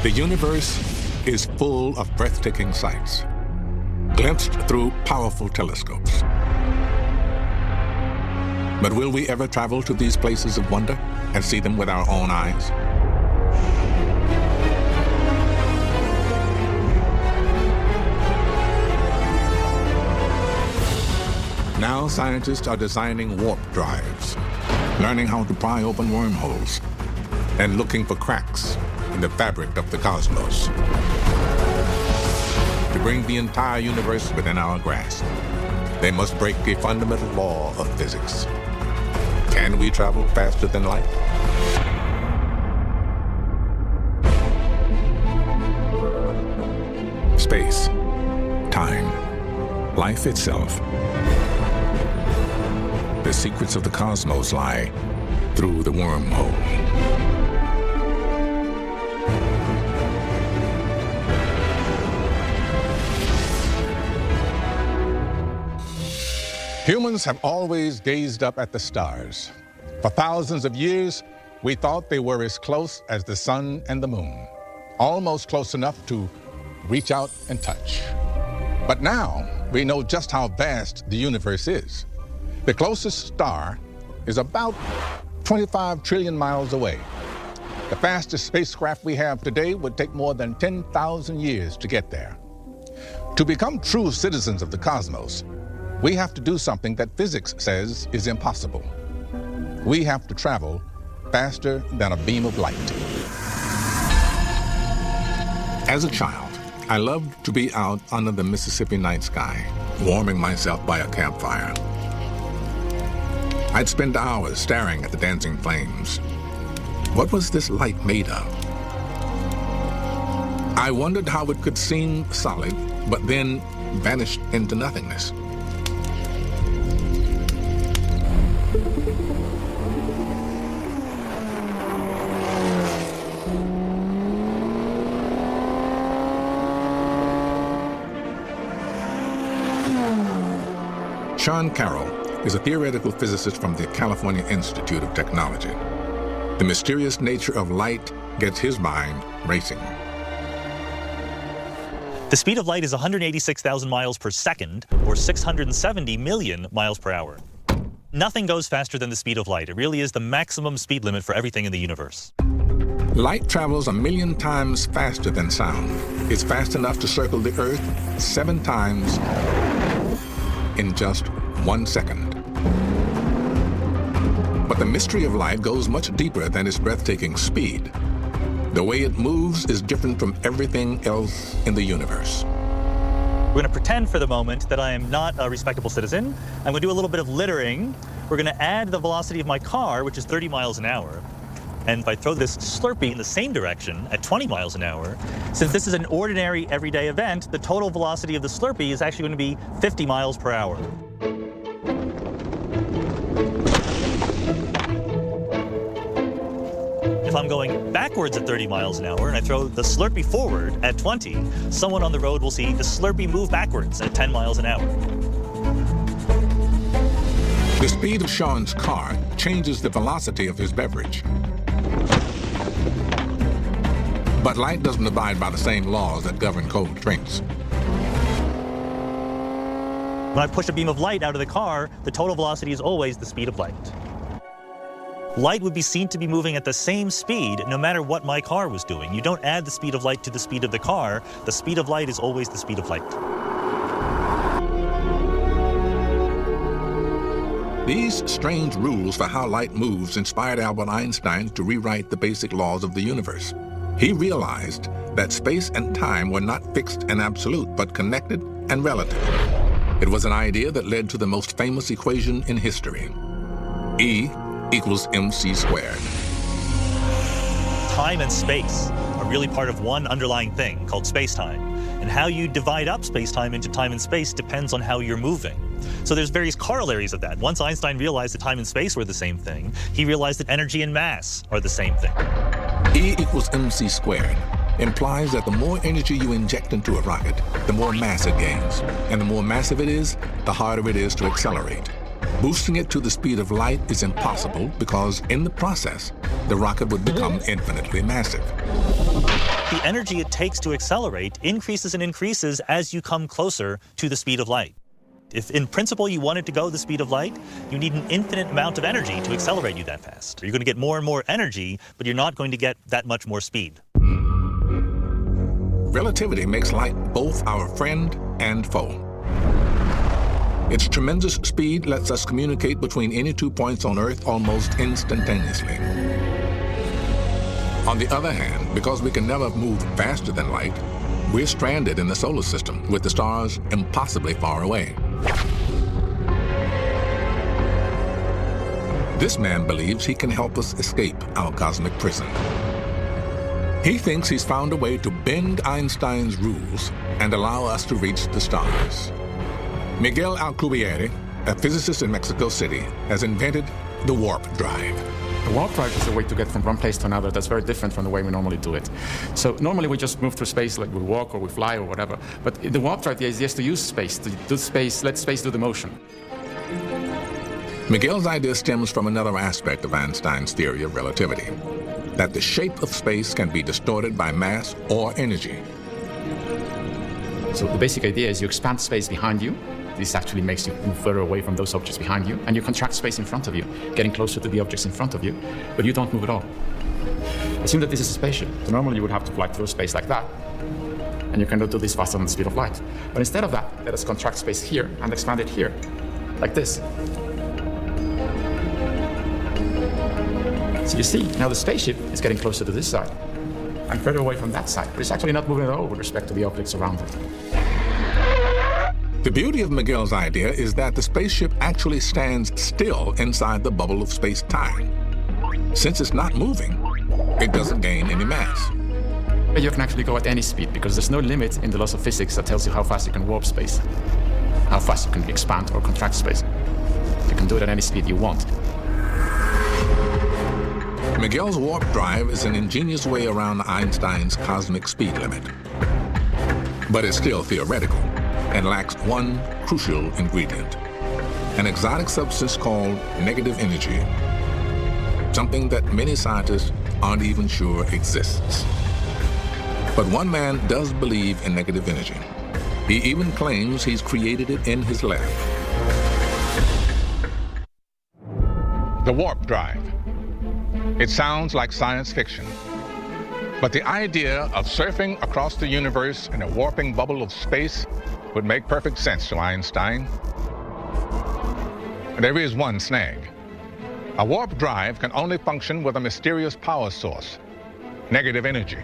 The universe is full of breathtaking sights, glimpsed through powerful telescopes. But will we ever travel to these places of wonder and see them with our own eyes? Now scientists are designing warp drives, learning how to pry open wormholes, and looking for cracks in the fabric of the cosmos. To bring the entire universe within our grasp, they must break a fundamental law of physics. Can we travel faster than light? Space, time, life itself. The secrets of the cosmos lie through the wormhole. Humans have always gazed up at the stars. For thousands of years, we thought they were as close as the sun and the moon, almost close enough to reach out and touch. But now, we know just how vast the universe is. The closest star is about 25 trillion miles away. The fastest spacecraft we have today would take more than 10,000 years to get there. To become true citizens of the cosmos, we have to do something that physics says is impossible. We have to travel faster than a beam of light. As a child, I loved to be out under the Mississippi night sky, warming myself by a campfire. I'd spend hours staring at the dancing flames. What was this light made of? I wondered how it could seem solid, but then vanish into nothingness. Sean Carroll is a theoretical physicist from the California Institute of Technology. The mysterious nature of light gets his mind racing. The speed of light is 186,000 miles per second, or 670 million miles per hour. Nothing goes faster than the speed of light. It really is the maximum speed limit for everything in the universe. Light travels 1,000,000 times faster than sound. It's fast enough to circle the Earth 7 times in just 1 second. But the mystery of light goes much deeper than its breathtaking speed. The way it moves is different from everything else in the universe. We're going to pretend for the moment that I am not a respectable citizen. I'm going to do a little bit of littering. We're going to add the velocity of my car, which is 30 miles an hour. And if I throw this Slurpee in the same direction at 20 miles an hour, since this is an ordinary everyday event, the total velocity of the Slurpee is actually going to be 50 miles per hour. If I'm going backwards at 30 miles an hour and I throw the Slurpee forward at 20, someone on the road will see the Slurpee move backwards at 10 miles an hour. The speed of Sean's car changes the velocity of his beverage. But light doesn't abide by the same laws that govern cold drinks. When I push a beam of light out of the car, the total velocity is always the speed of light. Light would be seen to be moving at the same speed no matter what my car was doing. You don't add the speed of light to the speed of the car. The speed of light is always the speed of light. These strange rules for how light moves inspired Albert Einstein to rewrite the basic laws of the universe. He realized that space and time were not fixed and absolute, but connected and relative. It was an idea that led to the most famous equation in history. E equals mc squared. Time and space are really part of one underlying thing called space-time. And how you divide up space-time into time and space depends on how you're moving. So there's various corollaries of that. Once Einstein realized that time and space were the same thing, he realized that energy and mass are the same thing. E equals mc squared implies that the more energy you inject into a rocket, the more mass it gains. And the more massive it is, the harder it is to accelerate. Boosting it to the speed of light is impossible because, in the process, the rocket would become infinitely massive. The energy it takes to accelerate increases and increases as you come closer to the speed of light. If in principle you wanted to go the speed of light, you need an infinite amount of energy to accelerate you that fast. You're going to get more and more energy, but you're not going to get that much more speed. Relativity makes light both our friend and foe. Its tremendous speed lets us communicate between any 2 points on Earth almost instantaneously. On the other hand, because we can never move faster than light, we're stranded in the solar system with the stars impossibly far away. This man believes he can help us escape our cosmic prison. He thinks he's found a way to bend Einstein's rules and allow us to reach the stars. Miguel Alcubierre, a physicist in Mexico City, has invented the warp drive. The warp drive is a way to get from one place to another that's very different from the way we normally do it. So normally we just move through space, like we walk or we fly or whatever. But in the warp drive, the idea is to use space, let space do the motion. Miguel's idea stems from another aspect of Einstein's theory of relativity, that the shape of space can be distorted by mass or energy. So the basic idea is you expand space behind you. This actually makes you move further away from those objects behind you, and you contract space in front of you, getting closer to the objects in front of you, but you don't move at all. Assume that this is a spaceship. So normally you would have to fly through space like that, and you cannot do this faster than the speed of light. But instead of that, let us contract space here and expand it here, like this. So you see, now the spaceship is getting closer to this side and further away from that side, but it's actually not moving at all with respect to the objects around it. The beauty of Miguel's idea is that the spaceship actually stands still inside the bubble of space-time. Since it's not moving, it doesn't gain any mass. You can actually go at any speed because there's no limit in the laws of physics that tells you how fast you can warp space, how fast you can expand or contract space. You can do it at any speed you want. Miguel's warp drive is an ingenious way around Einstein's cosmic speed limit. But it's still theoretical and lacks one crucial ingredient, an exotic substance called negative energy, something that many scientists aren't even sure exists. But one man does believe in negative energy. He even claims he's created it in his lab. The warp drive. It sounds like science fiction, but the idea of surfing across the universe in a warping bubble of space would make perfect sense to Einstein. There is one snag. A warp drive can only function with a mysterious power source, negative energy.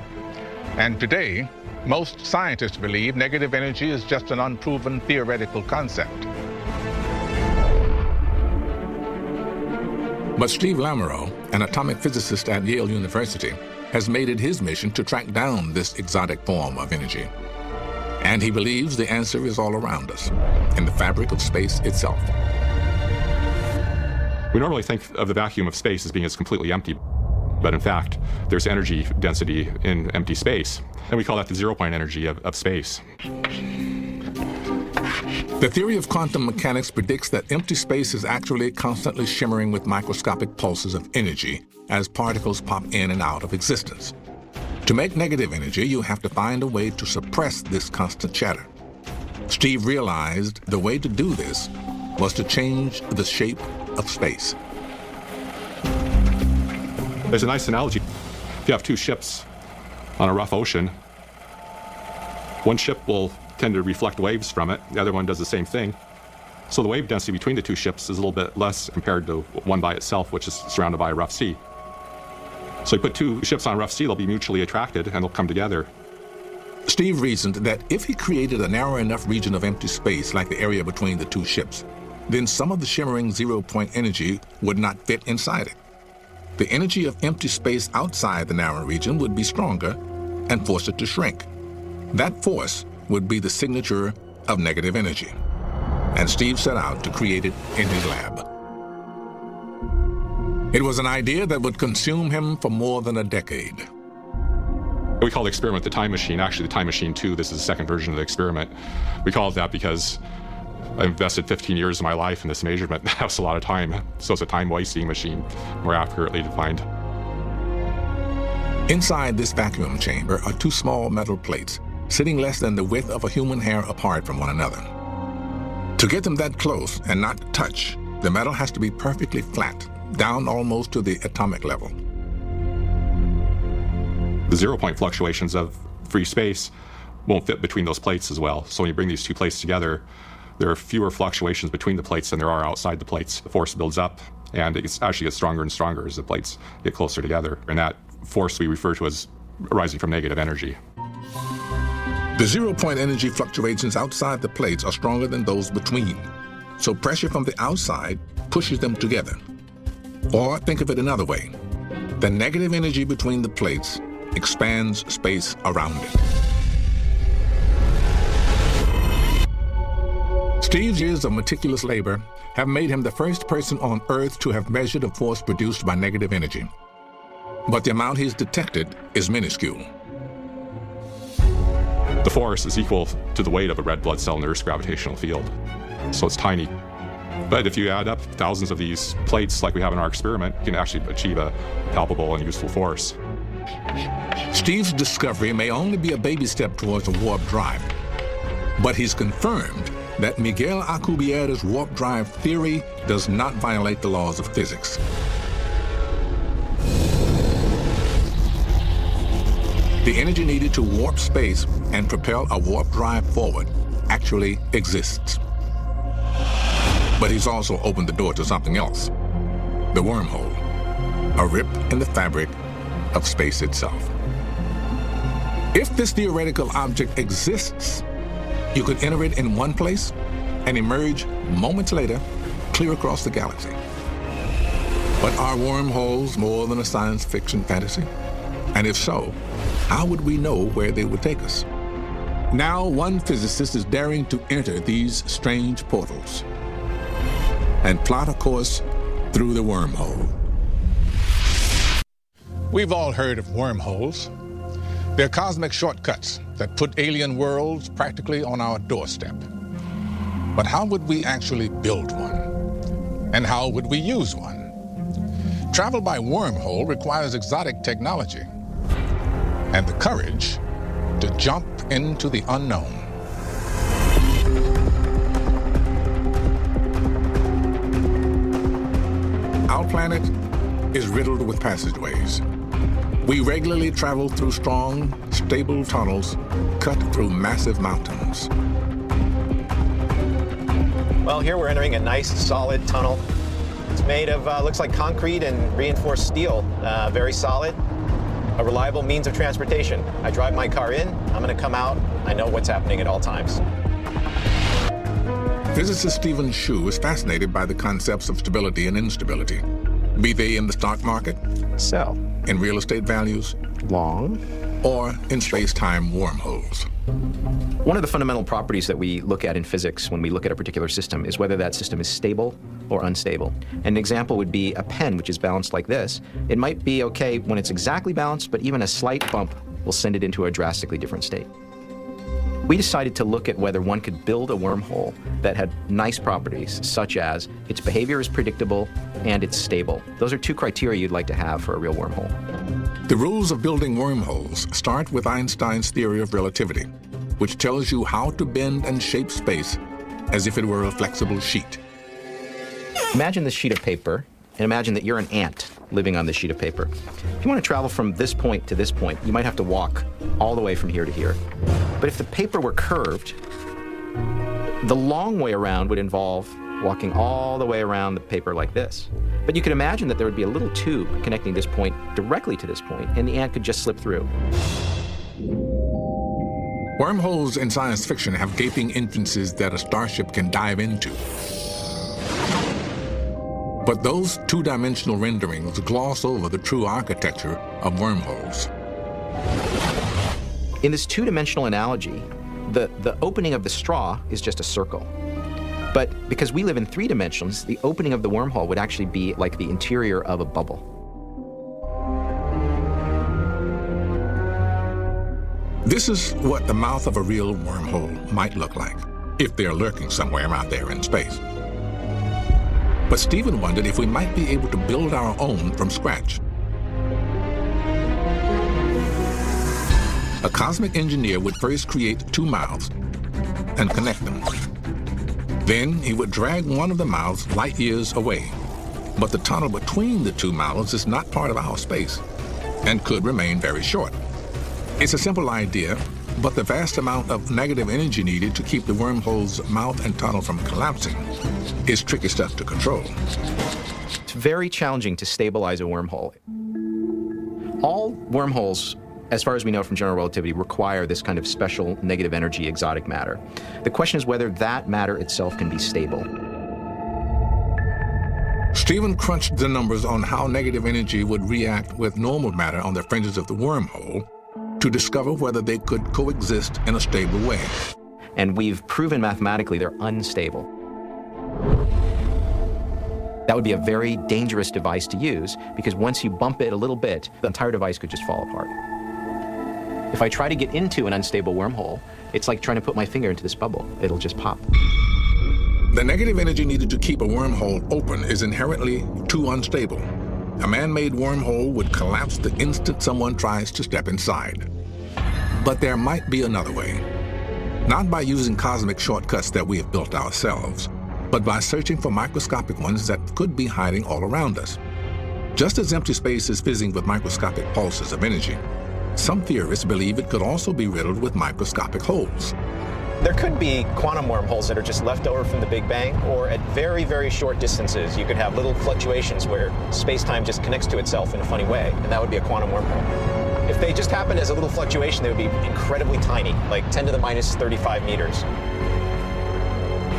And today, most scientists believe negative energy is just an unproven theoretical concept. But Steve Lamoureux, an atomic physicist at Yale University, has made it his mission to track down this exotic form of energy. And he believes the answer is all around us, in the fabric of space itself. We normally think of the vacuum of space as being completely empty, but in fact, there's energy density in empty space, and we call that the zero-point energy of space. The theory of quantum mechanics predicts that empty space is actually constantly shimmering with microscopic pulses of energy as particles pop in and out of existence. To make negative energy, you have to find a way to suppress this constant chatter. Steve realized the way to do this was to change the shape of space. There's a nice analogy. If you have two ships on a rough ocean, one ship will tend to reflect waves from it, the other one does the same thing. So the wave density between the two ships is a little bit less compared to one by itself, which is surrounded by a rough sea. So you put two ships on a rough sea, they'll be mutually attracted and they'll come together. Steve reasoned that if he created a narrow enough region of empty space like the area between the two ships, then some of the shimmering zero-point energy would not fit inside it. The energy of empty space outside the narrow region would be stronger and force it to shrink. That force would be the signature of negative energy. And Steve set out to create it in his lab. It was an idea that would consume him for more than a decade. We call the experiment the Time Machine. Actually, the Time Machine 2, this is the second version of the experiment. We call it that because I invested 15 years of my life in this measurement. That was a lot of time. So it's a time-wasting machine, more accurately defined. Inside this vacuum chamber are two small metal plates, sitting less than the width of a human hair apart from one another. To get them that close and not touch, the metal has to be perfectly flat, down almost to the atomic level. The 0-point fluctuations of free space won't fit between those plates as well. So when you bring these two plates together, there are fewer fluctuations between the plates than there are outside the plates. The force builds up, and it actually gets stronger and stronger as the plates get closer together. And that force we refer to as arising from negative energy. The 0-point energy fluctuations outside the plates are stronger than those between. So pressure from the outside pushes them together. Or think of it another way. The negative energy between the plates expands space around it. Steve's years of meticulous labor have made him the first person on Earth to have measured a force produced by negative energy. But the amount he's detected is minuscule. The force is equal to the weight of a red blood cell in the Earth's gravitational field. So it's tiny. But if you add up thousands of these plates like we have in our experiment, you can actually achieve a palpable and useful force. Steve's discovery may only be a baby step towards a warp drive, but he's confirmed that Miguel Alcubierre's warp drive theory does not violate the laws of physics. The energy needed to warp space and propel a warp drive forward actually exists. But he's also opened the door to something else, the wormhole, a rip in the fabric of space itself. If this theoretical object exists, you could enter it in one place and emerge moments later, clear across the galaxy. But are wormholes more than a science fiction fantasy? And if so, how would we know where they would take us? Now, one physicist is daring to enter these strange portals and plot a course through the wormhole. We've all heard of wormholes. They're cosmic shortcuts that put alien worlds practically on our doorstep. But how would we actually build one? And how would we use one? Travel by wormhole requires exotic technology and the courage to jump into the unknown. Our planet is riddled with passageways. We regularly travel through strong, stable tunnels cut through massive mountains. Well, here we're entering a nice, solid tunnel. It's made of, looks like concrete and reinforced steel, very solid. A reliable means of transportation. I drive my car in, I'm gonna come out, I know what's happening at all times. Physicist Stephen Shu is fascinated by the concepts of stability and instability, be they in the stock market, So, in real estate values, long. or in space-time wormholes. One of the fundamental properties that we look at in physics when we look at a particular system is whether that system is stable or unstable. An example would be a pen, which is balanced like this. It might be okay when it's exactly balanced, but even a slight bump will send it into a drastically different state. We decided to look at whether one could build a wormhole that had nice properties, such as its behavior is predictable and it's stable. Those are two criteria you'd like to have for a real wormhole. The rules of building wormholes start with Einstein's theory of relativity, which tells you how to bend and shape space as if it were a flexible sheet. Imagine this sheet of paper, and imagine that you're an ant living on this sheet of paper. If you want to travel from this point to this point, you might have to walk all the way from here to here. But if the paper were curved, the long way around would involve walking all the way around the paper like this. But you could imagine that there would be a little tube connecting this point directly to this point, and the ant could just slip through. Wormholes in science fiction have gaping entrances that a starship can dive into. But those two-dimensional renderings gloss over the true architecture of wormholes. In this two-dimensional analogy, the opening of the straw is just a circle. But because we live in 3 dimensions, the opening of the wormhole would actually be like the interior of a bubble. This is what the mouth of a real wormhole might look like, if they're lurking somewhere out there in space. But Stephen wondered if we might be able to build our own from scratch. A cosmic engineer would first create two mouths and connect them. Then he would drag one of the mouths light years away. But the tunnel between the two mouths is not part of our space and could remain very short. It's a simple idea, but the vast amount of negative energy needed to keep the wormhole's mouth and tunnel from collapsing is tricky stuff to control. It's very challenging to stabilize a wormhole. All wormholes, as far as we know from general relativity, require this kind of special negative energy exotic matter. The question is whether that matter itself can be stable. Stephen crunched the numbers on how negative energy would react with normal matter on the fringes of the wormhole to discover whether they could coexist in a stable way. And we've proven mathematically they're unstable. That would be a very dangerous device to use, because once you bump it a little bit, the entire device could just fall apart. If I try to get into an unstable wormhole, it's like trying to put my finger into this bubble. It'll just pop. The negative energy needed to keep a wormhole open is inherently too unstable. A man-made wormhole would collapse the instant someone tries to step inside. But there might be another way. Not by using cosmic shortcuts that we have built ourselves, but by searching for microscopic ones that could be hiding all around us. Just as empty space is fizzing with microscopic pulses of energy, some theorists believe it could also be riddled with microscopic holes. There could be quantum wormholes that are just left over from the Big Bang, or at very, very short distances, you could have little fluctuations where space-time just connects to itself in a funny way, and that would be a quantum wormhole. If they just happened as a little fluctuation, they would be incredibly tiny, like 10 to the minus 35 meters.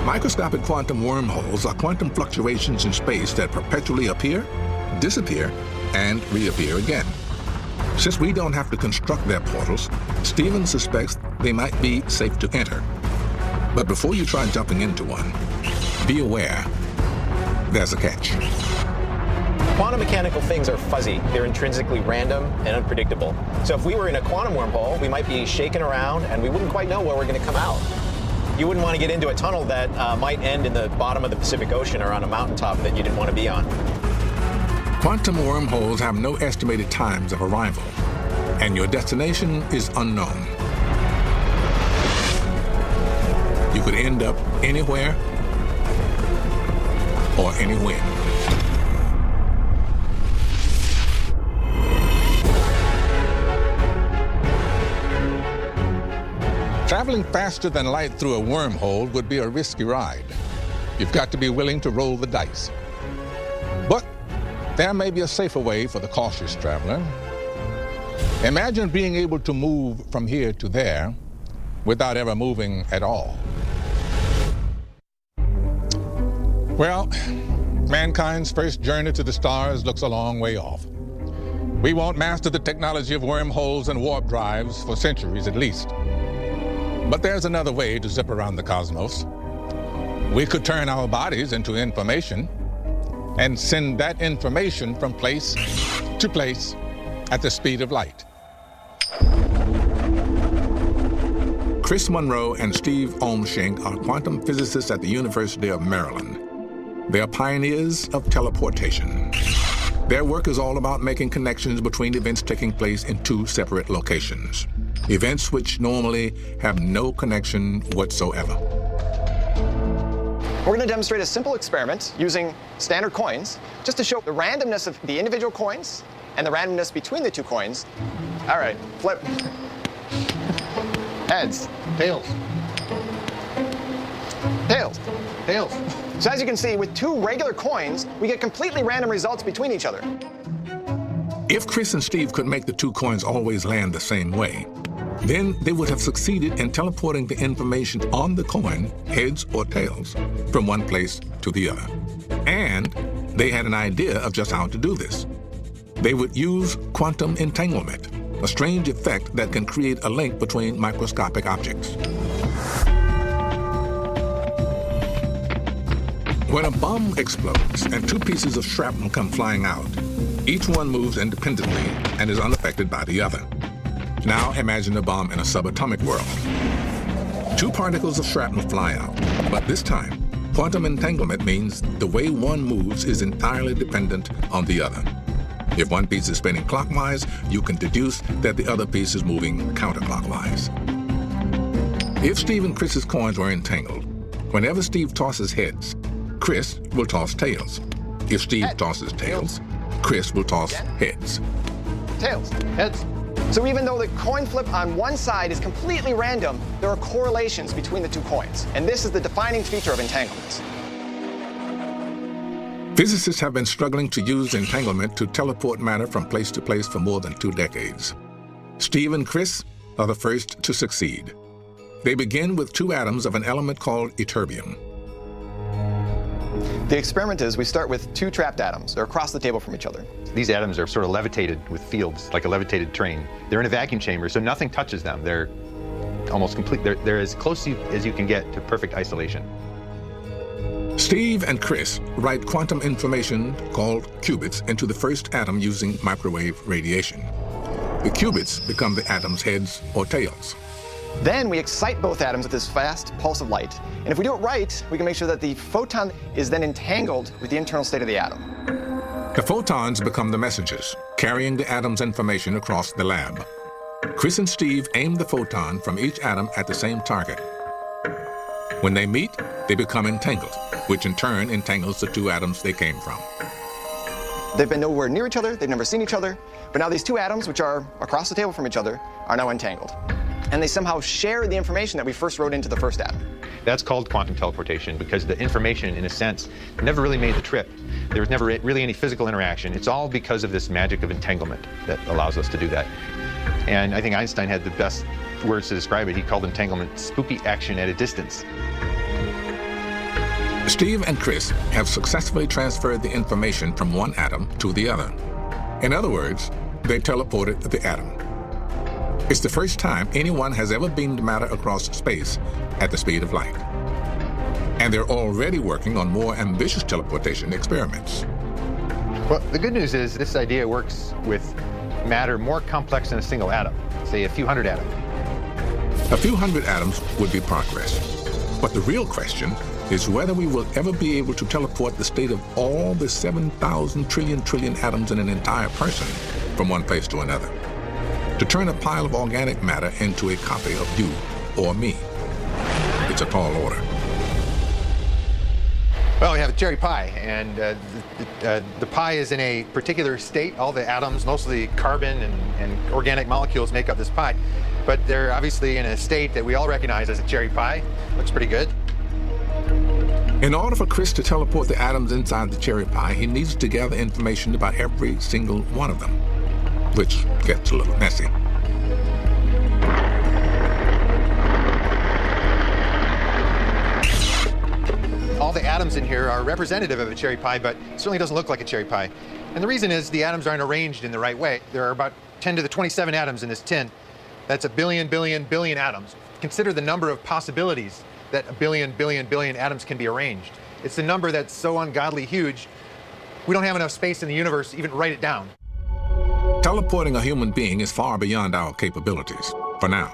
Microscopic quantum wormholes are quantum fluctuations in space that perpetually appear, disappear, and reappear again. Since we don't have to construct their portals, Stephen suspects they might be safe to enter. But before you try jumping into one, be aware there's a catch. Quantum mechanical things are fuzzy. They're intrinsically random and unpredictable. So if we were in a quantum wormhole, we might be shaking around and we wouldn't quite know where we're going to come out. You wouldn't want to get into a tunnel that might end in the bottom of the Pacific Ocean or on a mountaintop that you didn't want to be on. Quantum wormholes have no estimated times of arrival, and your destination is unknown. You could end up anywhere or anywhere. Traveling faster than light through a wormhole would be a risky ride. You've got to be willing to roll the dice. But there may be a safer way for the cautious traveler. Imagine being able to move from here to there without ever moving at all. Well, mankind's first journey to the stars looks a long way off. We won't master the technology of wormholes and warp drives for centuries at least. But there's another way to zip around the cosmos. We could turn our bodies into information and send that information from place to place at the speed of light. Chris Monroe and Steve Olmshenk are quantum physicists at the University of Maryland. They are pioneers of teleportation. Their work is all about making connections between events taking place in two separate locations, events which normally have no connection whatsoever. We're going to demonstrate a simple experiment using standard coins just to show the randomness of the individual coins and the randomness between the two coins. All right, flip. Heads. Tails. Tails. Tails. So as you can see, with two regular coins, we get completely random results between each other. If Chris and Steve could make the two coins always land the same way, then they would have succeeded in teleporting the information on the coin, heads or tails, from one place to the other. And they had an idea of just how to do this. They would use quantum entanglement, a strange effect that can create a link between microscopic objects. When a bomb explodes and two pieces of shrapnel come flying out, each one moves independently and is unaffected by the other. Now imagine a bomb in a subatomic world. Two particles of shrapnel fly out, but this time, quantum entanglement means the way one moves is entirely dependent on the other. If one piece is spinning clockwise, you can deduce that the other piece is moving counterclockwise. If Steve and Chris's coins are entangled, whenever Steve tosses heads, Chris will toss tails. If Steve tosses tails, Chris will toss heads. Tails. Heads. So even though the coin flip on one side is completely random, there are correlations between the two coins. And this is the defining feature of entanglements. Physicists have been struggling to use entanglement to teleport matter from place to place for more than 2 decades. Steve and Chris are the first to succeed. They begin with 2 atoms of an element called ytterbium. The experiment is we start with 2 trapped atoms. They're across the table from each other. These atoms are sort of levitated with fields, like a levitated train. They're in a vacuum chamber, so nothing touches them. They're almost complete. They're as close as you can get to perfect isolation. Steve and Chris write quantum information called qubits into the first atom using microwave radiation. The qubits become the atom's heads or tails. Then we excite both atoms with this fast pulse of light. And if we do it right, we can make sure that the photon is then entangled with the internal state of the atom. The photons become the messengers, carrying the atom's information across the lab. Chris and Steve aim the photon from each atom at the same target. When they meet, they become entangled, which in turn entangles the 2 atoms they came from. They've been nowhere near each other, they've never seen each other, but now these 2 atoms, which are across the table from each other, are now entangled. And they somehow share the information that we first wrote into the first atom. That's called quantum teleportation because the information, in a sense, never really made the trip. There was never really any physical interaction. It's all because of this magic of entanglement that allows us to do that. And I think Einstein had the best words to describe it. He called entanglement spooky action at a distance. Steve and Chris have successfully transferred the information from one atom to the other. In other words, they teleported the atom. It's the first time anyone has ever beamed matter across space at the speed of light. And they're already working on more ambitious teleportation experiments. Well, the good news is this idea works with matter more complex than a single atom, say a few hundred atoms. A few hundred atoms would be progress. But the real question is whether we will ever be able to teleport the state of all the 7,000 trillion atoms in an entire person from one place to another. To turn a pile of organic matter into a copy of you or me. It's a tall order. Well, we have a cherry pie, and the pie is in a particular state. All the atoms, mostly carbon and organic molecules, make up this pie. But they're obviously in a state that we all recognize as a cherry pie. Looks pretty good. In order for Chris to teleport the atoms inside the cherry pie, he needs to gather information about every single one of them, which gets a little messy. All the atoms in here are representative of a cherry pie, but it certainly doesn't look like a cherry pie. And the reason is the atoms aren't arranged in the right way. There are about 10 to the 27 atoms in this tin. That's a billion atoms. Consider the number of possibilities that a billion atoms can be arranged. It's a number that's so ungodly huge, we don't have enough space in the universe to even write it down. Teleporting a human being is far beyond our capabilities, for now.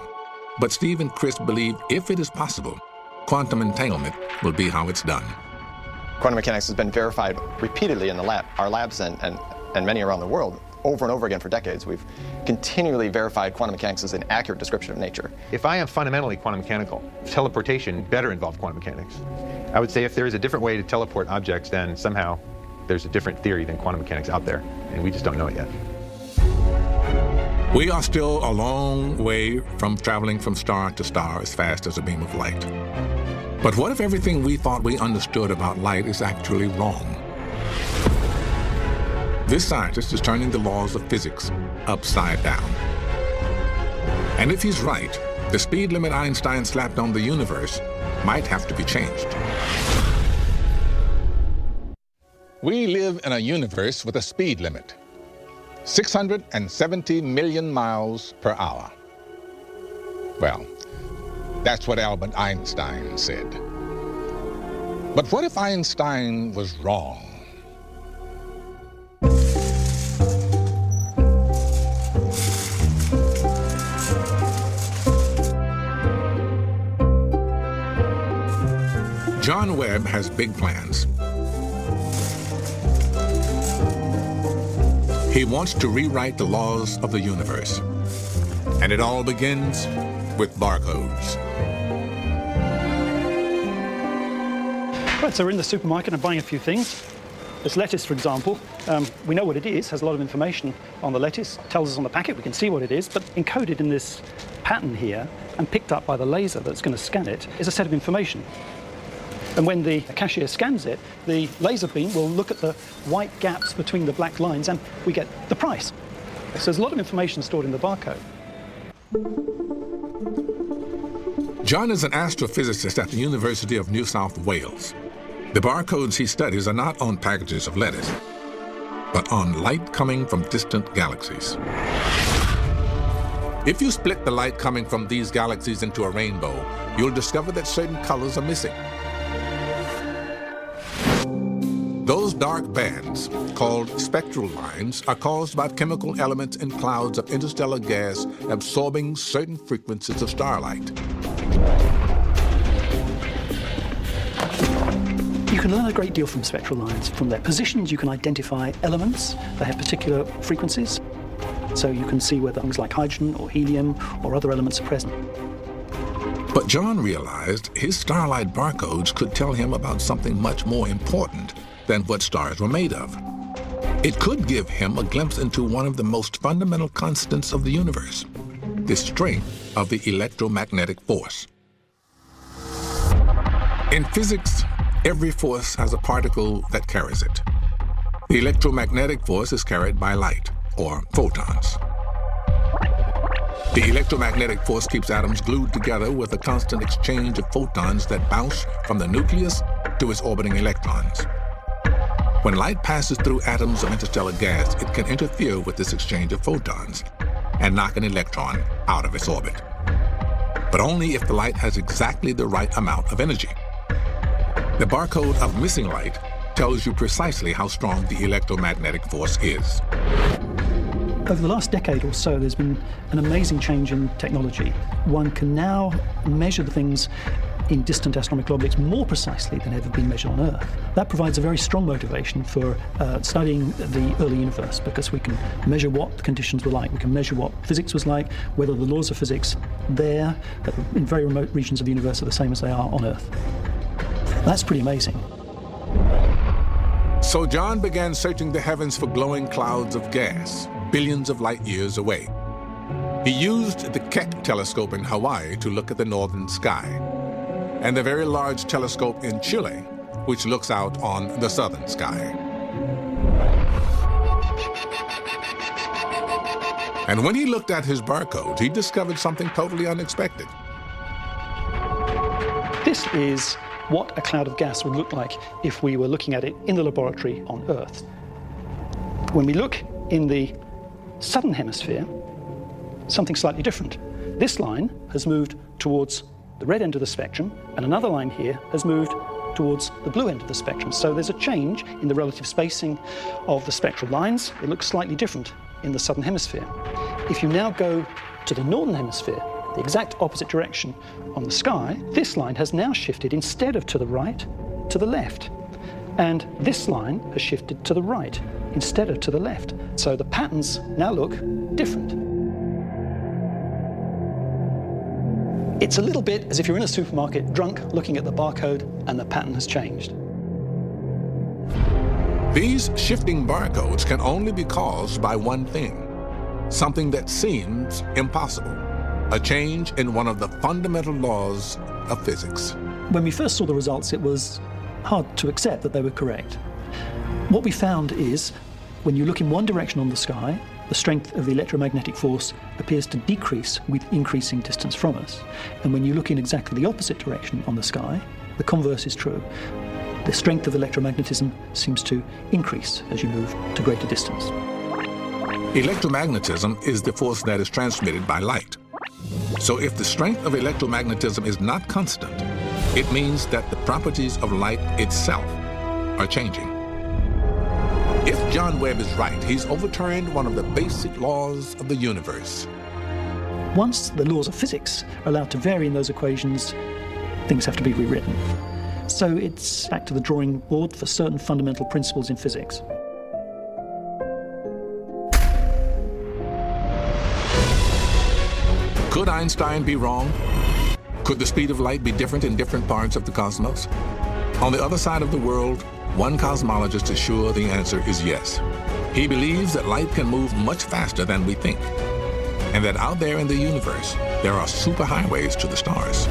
But Steve and Chris believe if it is possible, quantum entanglement will be how it's done. Quantum mechanics has been verified repeatedly in the lab, our labs and many around the world. Over and over again for decades, we've continually verified quantum mechanics as an accurate description of nature. If I am fundamentally quantum mechanical, teleportation better involve quantum mechanics. I would say if there is a different way to teleport objects, then somehow there's a different theory than quantum mechanics out there, and we just don't know it yet. We are still a long way from traveling from star to star as fast as a beam of light. But what if everything we thought we understood about light is actually wrong? This scientist is turning the laws of physics upside down. And if he's right, the speed limit Einstein slapped on the universe might have to be changed. We live in a universe with a speed limit. 670 million miles per hour. Well, that's what Albert Einstein said. But what if Einstein was wrong? John Webb has big plans. He wants to rewrite the laws of the universe. And it all begins with barcodes. Right, so we're in the supermarket and buying a few things. This lettuce, for example, we know what it is, has a lot of information on the lettuce, tells us on the packet, we can see what it is, but encoded in this pattern here and picked up by the laser that's going to scan it is a set of information. And when the cashier scans it, the laser beam will look at the white gaps between the black lines and we get the price. So there's a lot of information stored in the barcode. John is an astrophysicist at the University of New South Wales. The barcodes he studies are not on packages of lettuce, but on light coming from distant galaxies. If you split the light coming from these galaxies into a rainbow, you'll discover that certain colors are missing. Those dark bands, called spectral lines, are caused by chemical elements in clouds of interstellar gas absorbing certain frequencies of starlight. You can learn a great deal from spectral lines. From their positions, you can identify elements that have particular frequencies. So you can see whether things like hydrogen or helium or other elements are present. But John realized his starlight barcodes could tell him about something much more important than what stars were made of. It could give him a glimpse into one of the most fundamental constants of the universe, the strength of the electromagnetic force. In physics, every force has a particle that carries it. The electromagnetic force is carried by light, or photons. The electromagnetic force keeps atoms glued together with a constant exchange of photons that bounce from the nucleus to its orbiting electrons. When light passes through atoms of interstellar gas, it can interfere with this exchange of photons and knock an electron out of its orbit. But only if the light has exactly the right amount of energy. The barcode of missing light tells you precisely how strong the electromagnetic force is. Over the last decade or so, there's been an amazing change in technology. One can now measure the things in distant astronomical objects more precisely than ever been measured on Earth. That provides a very strong motivation for studying the early universe, because we can measure what the conditions were like, we can measure what physics was like, whether the laws of physics there in very remote regions of the universe are the same as they are on Earth. That's pretty amazing. So John began searching the heavens for glowing clouds of gas, billions of light years away. He used the Keck telescope in Hawaii to look at the northern sky, and the very large telescope in Chile, which looks out on the southern sky. And when he looked at his barcode, he discovered something totally unexpected. This is what a cloud of gas would look like if we were looking at it in the laboratory on Earth. When we look in the southern hemisphere, something slightly different. This line has moved towards the red end of the spectrum, and another line here has moved towards the blue end of the spectrum. So there's a change in the relative spacing of the spectral lines. It looks slightly different in the southern hemisphere. If you now go to the northern hemisphere, the exact opposite direction on the sky, this line has now shifted, instead of to the right, to the left. And this line has shifted to the right instead of to the left. So the patterns now look different. It's a little bit as if you're in a supermarket drunk looking at the barcode and the pattern has changed. These shifting barcodes can only be caused by one thing, something that seems impossible, a change in one of the fundamental laws of physics. When we first saw the results, it was hard to accept that they were correct. What we found is, when you look in one direction on the sky, the strength of the electromagnetic force appears to decrease with increasing distance from us. And when you look in exactly the opposite direction on the sky, the converse is true. The strength of electromagnetism seems to increase as you move to greater distance. Electromagnetism is the force that is transmitted by light. So if the strength of electromagnetism is not constant, it means that the properties of light itself are changing. If John Webb is right, he's overturned one of the basic laws of the universe. Once the laws of physics are allowed to vary in those equations, things have to be rewritten. So it's back to the drawing board for certain fundamental principles in physics. Could Einstein be wrong? Could the speed of light be different in different parts of the cosmos? On the other side of the world, one cosmologist is sure the answer is yes. He believes that light can move much faster than we think, and that out there in the universe, there are superhighways to the stars.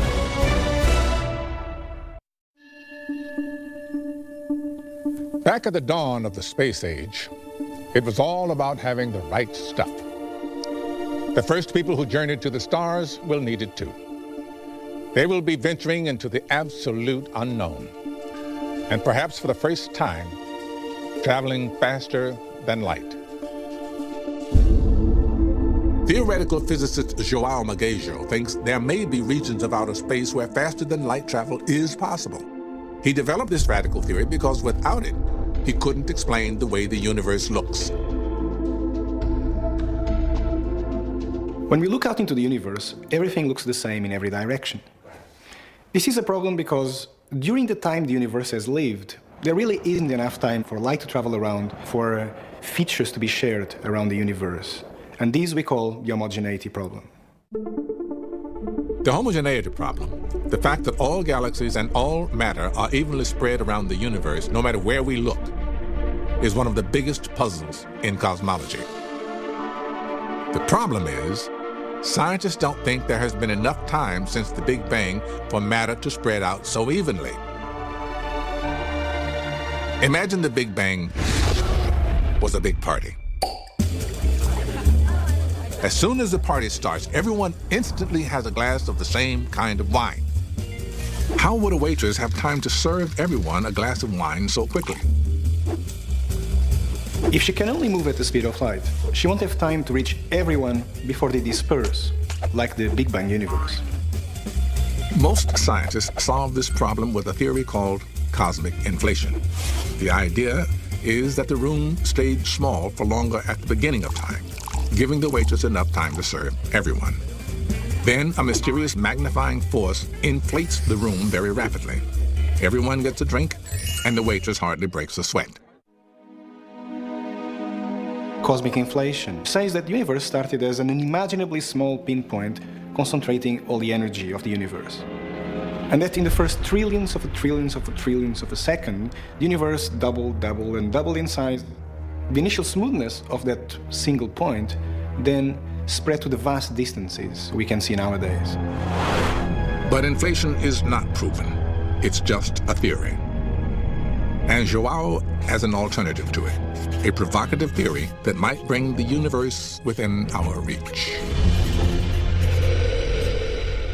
Back at the dawn of the space age, it was all about having the right stuff. The first people who journeyed to the stars will need it too. They will be venturing into the absolute unknown, and perhaps for the first time, traveling faster than light. Theoretical physicist João Magejo thinks there may be regions of outer space where faster-than-light travel is possible. He developed this radical theory because without it, he couldn't explain the way the universe looks. When we look out into the universe, everything looks the same in every direction. This is a problem because during the time the universe has lived, there really isn't enough time for light to travel around, for features to be shared around the universe. And these we call the homogeneity problem. The homogeneity problem, the fact that all galaxies and all matter are evenly spread around the universe, no matter where we look, is one of the biggest puzzles in cosmology. The problem is, scientists don't think there has been enough time since the Big Bang for matter to spread out so evenly. Imagine the Big Bang was a big party. As soon as the party starts, everyone instantly has a glass of the same kind of wine. How would a waitress have time to serve everyone a glass of wine so quickly? If she can only move at the speed of light, she won't have time to reach everyone before they disperse, like the Big Bang universe. Most scientists solve this problem with a theory called cosmic inflation. The idea is that the room stayed small for longer at the beginning of time, giving the waitress enough time to serve everyone. Then a mysterious magnifying force inflates the room very rapidly. Everyone gets a drink, and the waitress hardly breaks a sweat. Cosmic inflation says that the universe started as an unimaginably small pinpoint concentrating all the energy of the universe. And that in the first trillions of a second, the universe doubled in size. The initial smoothness of that single point then spread to the vast distances we can see nowadays. But inflation is not proven. It's just a theory. And João has an alternative to it, a provocative theory that might bring the universe within our reach.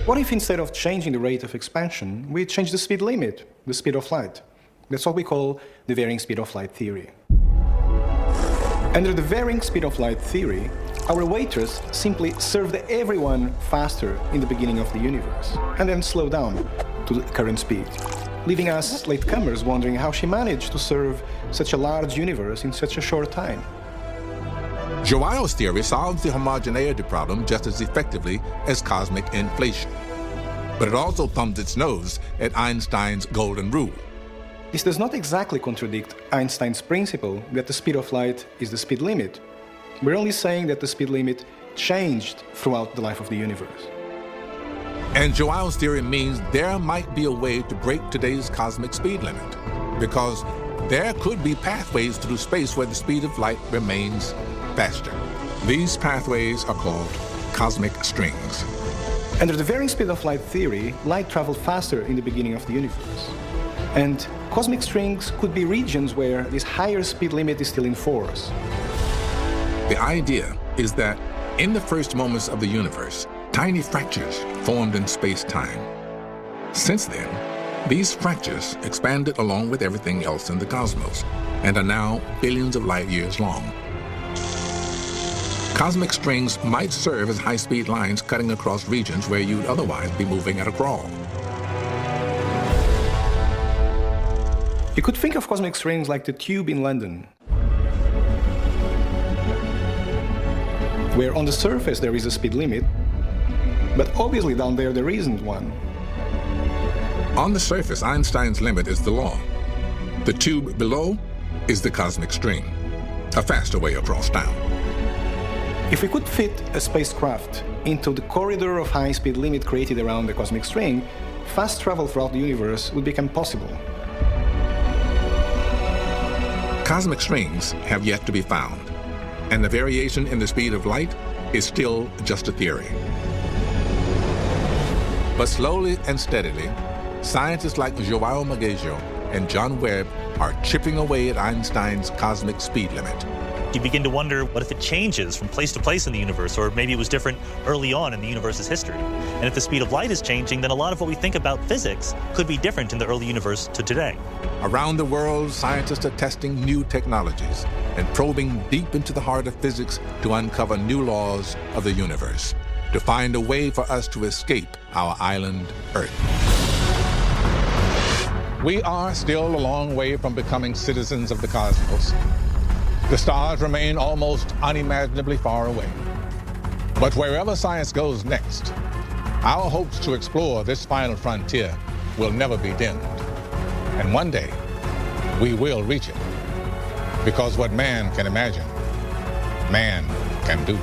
What if instead of changing the rate of expansion, we change the speed limit, the speed of light? That's what we call the varying speed of light theory. Under the varying speed of light theory, our waiters simply served everyone faster in the beginning of the universe, and then slow down to the current speed, leaving us latecomers wondering how she managed to serve such a large universe in such a short time. João's theory solves the homogeneity problem just as effectively as cosmic inflation. But it also thumbs its nose at Einstein's golden rule. This does not exactly contradict Einstein's principle that the speed of light is the speed limit. We're only saying that the speed limit changed throughout the life of the universe. And João's theory means there might be a way to break today's cosmic speed limit, because there could be pathways through space where the speed of light remains faster. These pathways are called cosmic strings. Under the varying speed of light theory, light traveled faster in the beginning of the universe. And cosmic strings could be regions where this higher speed limit is still in force. The idea is that in the first moments of the universe, tiny fractures formed in space-time. Since then, these fractures expanded along with everything else in the cosmos and are now billions of light years long. Cosmic strings might serve as high-speed lines cutting across regions where you'd otherwise be moving at a crawl. You could think of cosmic strings like the Tube in London, where on the surface there is a speed limit, but obviously down there there isn't one. On the surface, Einstein's limit is the law. The tube below is the cosmic string, a faster way across town. If we could fit a spacecraft into the corridor of high speed limit created around the cosmic string, fast travel throughout the universe would become possible. Cosmic strings have yet to be found, and the variation in the speed of light is still just a theory. But slowly and steadily, scientists like João Magejo and John Webb are chipping away at Einstein's cosmic speed limit. You begin to wonder, what if it changes from place to place in the universe, or maybe it was different early on in the universe's history? And if the speed of light is changing, then a lot of what we think about physics could be different in the early universe to today. Around the world, scientists are testing new technologies and probing deep into the heart of physics to uncover new laws of the universe, to find a way for us to escape our island, Earth. We are still a long way from becoming citizens of the cosmos. The stars remain almost unimaginably far away. But wherever science goes next, our hopes to explore this final frontier will never be dimmed. And one day, we will reach it. Because what man can imagine, man can do.